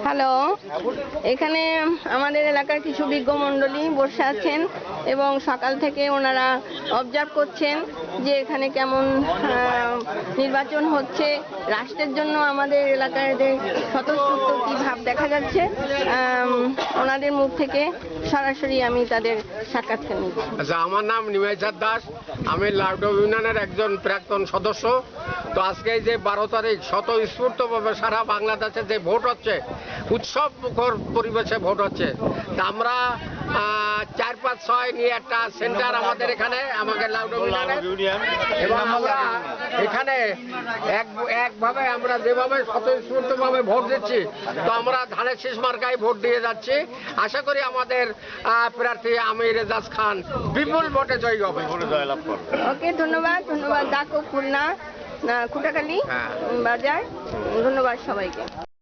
Hello, এখানে আমাদের এলাকার কিছু বিজ্ঞ মণ্ডলী বসে আছেন এবং সকাল থেকে ওনারা অবজার্ভ করছেন যে এখানে কেমন নির্বাচন হচ্ছে। রাষ্ট্রের জন্য আমাদের এলাকায় যে স্বতঃস্ফূর্ত কি ভাব দেখা যাচ্ছে ওনাদের মুখ থেকে সরাসরি আমি তাদের সাক্ষাৎকার নিচ্ছি। আচ্ছা, আমার নাম নিমাইচাঁদ দাস, আমি লাউডব ইউনিয়নের একজন প্রাক্তন সদস্য। তো আজকে যে 12 তারিখ স্বতঃস্ফূর্তভাবে সারা বাংলাদেশে যে ভোট হচ্ছে, উৎসব মুখর পরিবেশে ভোট হচ্ছে। তা আমরা 4, 5, 6 নিয়ে একটা সেন্টার আমাদের এখানে আমাদের লাউডব ইউনিয়ন, এবং আমরা এখানে একভাবে আমরা যেভাবে স্বতঃস্ফূর্তভাবে ভোট দিচ্ছি, তো আমরা ধানের শীষ মার্কায় ভোট দিয়ে যাচ্ছি। আশা করি আমাদের প্রার্থী আমির রেজাজ খান বিপুল ভোটে জয়ী হবে, জয়লাভ করবে। ওকে, ধন্যবাদ। ডাকো খুলনা, খুটাখালী বাজার। ধন্যবাদ সবাইকে।